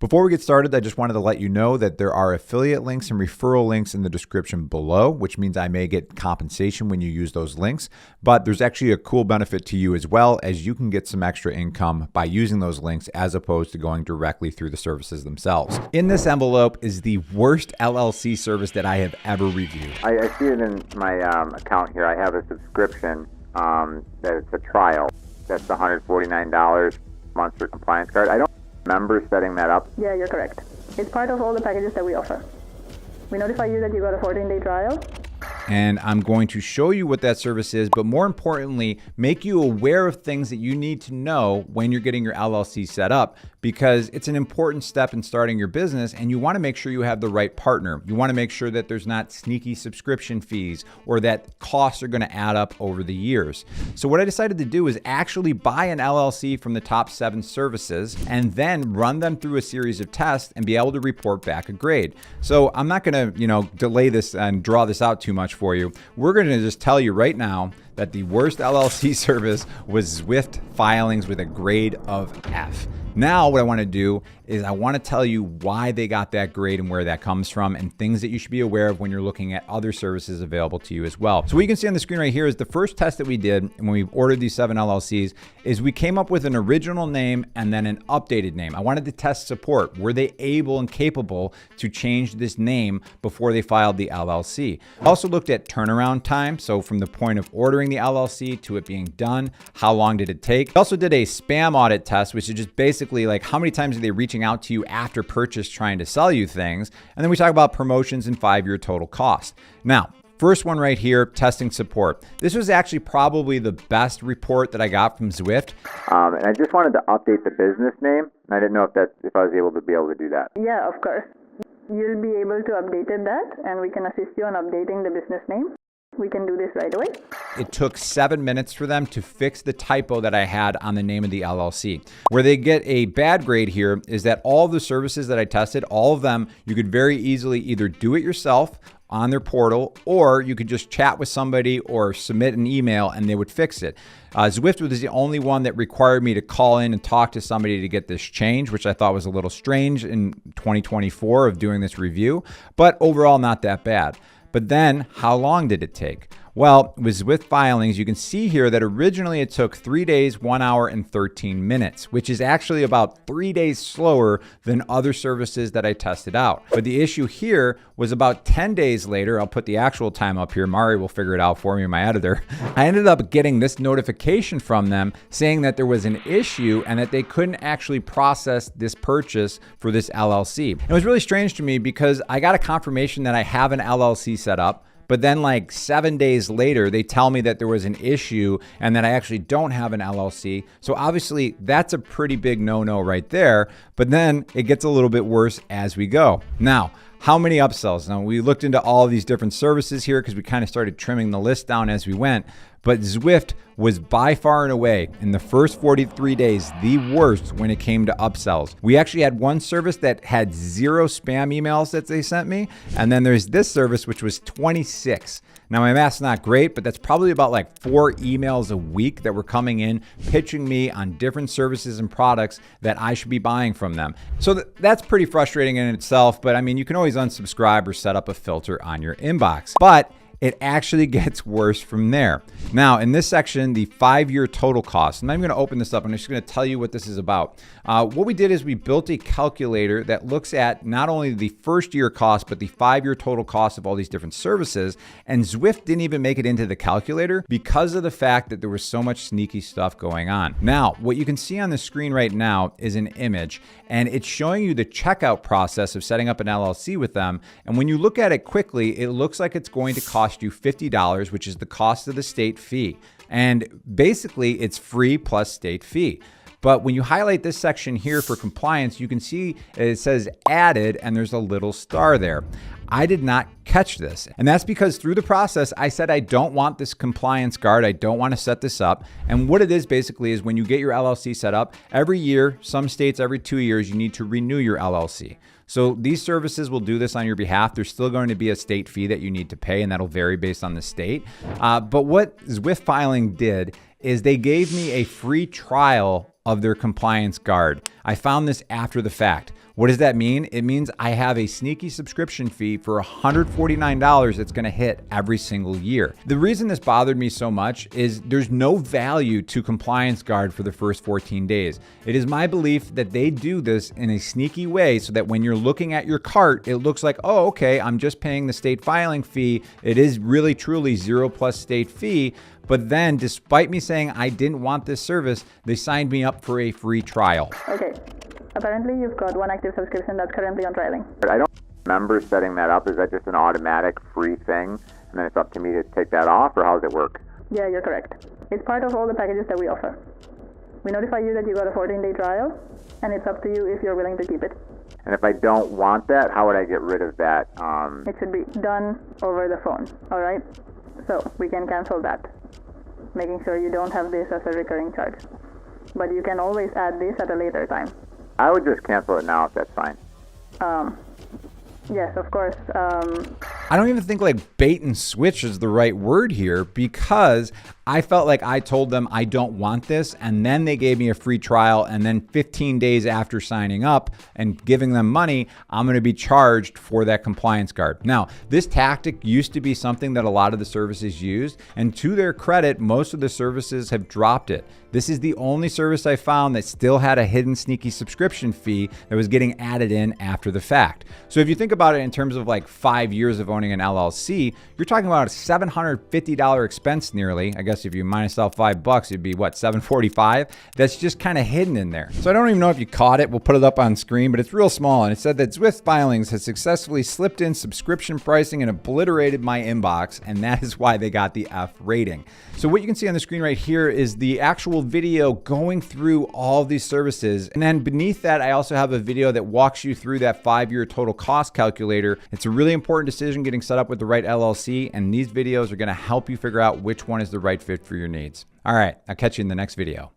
Before we get started, I just wanted to let you know that there are affiliate links and referral links in the description below, which means I may get compensation when you use those links. But there's actually a cool benefit to you as well, as you can get some extra income by using those links as opposed to going directly through the services themselves. In this envelope is the worst LLC service that I have ever reviewed. I see it in my account here. I have a subscription that it's a trial. That's $149 a month for compliance card. I don't remember setting that up. Yeah, you're correct. It's part of all the packages that we offer. We notify you that you got a 14-day trial. And I'm going to show you what that service is, but more importantly, make you aware of things that you need to know when you're getting your LLC set up, because it's an important step in starting your business and you want to make sure you have the right partner. You want to make sure that there's not sneaky subscription fees or that costs are going to add up over the years. So what I decided to do is actually buy an LLC from the top 7 services and then run them through a series of tests and be able to report back a grade. So I'm not going to, delay this and draw this out too much for you. We're going to just tell you right now that the worst LLC service was Swyft Filings with a grade of F. Now what I want to do is I want to tell you why they got that grade and where that comes from and things that you should be aware of when you're looking at other services available to you as well. So what you can see on the screen right here is the first test that we did when we ordered these 7 LLCs is we came up with an original name and then an updated name. I wanted to test support. Were they able and capable to change this name before they filed the LLC? I also looked at turnaround time. So from the point of ordering the LLC to it being done, how long did it take? I also did a spam audit test, which is just basically like how many times are they reaching out to you after purchase trying to sell you things. And then we talk about promotions and 5-year total cost. Now, first one right here, testing support. This was actually probably the best report that I got from Swyft. And I just wanted to update the business name. And I didn't know if I was able to do that. Yeah, of course. You'll be able to update that, and we can assist you on updating the business name. We can do this right away. It took 7 minutes for them to fix the typo that I had on the name of the LLC. Where they get a bad grade here is that all the services that I tested, all of them, you could very easily either do it yourself on their portal, or you could just chat with somebody or submit an email and they would fix it. Swyft was the only one that required me to call in and talk to somebody to get this change, which I thought was a little strange in 2024 of doing this review, but overall not that bad. But then how long did it take? Well, with Swyft Filings, you can see here that originally it took 3 days, 1 hour, and 13 minutes, which is actually about 3 days slower than other services that I tested out. But the issue here was about 10 days later. I'll put the actual time up here. Mari will figure it out for me, my editor. I ended up getting this notification from them saying that there was an issue and that they couldn't actually process this purchase for this LLC. It was really strange to me because I got a confirmation that I have an LLC set up. But then like 7 days later, they tell me that there was an issue and that I actually don't have an LLC. So obviously that's a pretty big no-no right there. But then it gets a little bit worse as we go. Now, how many upsells? Now we looked into all of these different services here because we kind of started trimming the list down as we went. But Swyft was by far and away in the first 43 days the worst when it came to upsells. We actually had one service that had 0 spam emails that they sent me. And then there's this service, which was 26. Now my math's not great, but that's probably about like 4 emails a week that were coming in, pitching me on different services and products that I should be buying from them. So that's pretty frustrating in itself. But I mean, you can always unsubscribe or set up a filter on your inbox. But it actually gets worse from there. Now, in this section, the 5-year total cost. And I'm going to open this up. I'm just going to tell you what this is about. What we did is we built a calculator that looks at not only the first year cost, but the 5-year total cost of all these different services. And Swyft didn't even make it into the calculator because of the fact that there was so much sneaky stuff going on. Now, what you can see on the screen right now is an image, and it's showing you the checkout process of setting up an LLC with them. And when you look at it quickly, it looks like it's going to cost you $50, which is the cost of the state fee. And basically it's free plus state fee. But when you highlight this section here for compliance, you can see it says added and there's a little star there. I did not catch this. And that's because through the process, I said, I don't want this compliance guard. I don't want to set this up. And what it is basically is when you get your LLC set up, every year, some states every 2 years, you need to renew your LLC. So these services will do this on your behalf. There's still going to be a state fee that you need to pay, and that'll vary based on the state. But what Swyft Filing did is they gave me a free trial of their compliance guard. I found this after the fact. What does that mean? It means I have a sneaky subscription fee for $149 that's going to hit every single year. The reason this bothered me so much is there's no value to Compliance Guard for the first 14 days. It is my belief that they do this in a sneaky way so that when you're looking at your cart, it looks like, oh, okay, I'm just paying the state filing fee. It is really truly 0+ state fee. But then, despite me saying I didn't want this service, they signed me up for a free trial. Okay. Apparently, you've got one active subscription that's currently on trialing. But I don't remember setting that up. Is that just an automatic free thing? And then it's up to me to take that off, or how does it work? Yeah, you're correct. It's part of all the packages that we offer. We notify you that you got a 14-day trial, and it's up to you if you're willing to keep it. And if I don't want that, how would I get rid of that? It should be done over the phone, all right? So we can cancel that, making sure you don't have this as a recurring charge. But you can always add this at a later time. I would just cancel it now if that's fine. Yes, of course. I don't even think like bait and switch is the right word here, because I felt like I told them I don't want this, and then they gave me a free trial, and then 15 days after signing up and giving them money, I'm going to be charged for that Compliance Guard. Now, this tactic used to be something that a lot of the services used, and to their credit, most of the services have dropped it. This is the only service I found that still had a hidden sneaky subscription fee that was getting added in after the fact. So if you think about it in terms of like 5 years of owning an LLC, you're talking about a $750 expense nearly. I guess if you minus out $5, it'd be what, $745? That's just kind of hidden in there. So I don't even know if you caught it. We'll put it up on screen, but it's real small. And it said that Swyft Filings has successfully slipped in subscription pricing and obliterated my inbox. And that is why they got the F rating. So what you can see on the screen right here is the actual video going through all of these services. And then beneath that, I also have a video that walks you through that 5-year total cost calculator. It's a really important decision getting set up with the right LLC. And these videos are going to help you figure out which one is the right fit for your needs. All right, I'll catch you in the next video.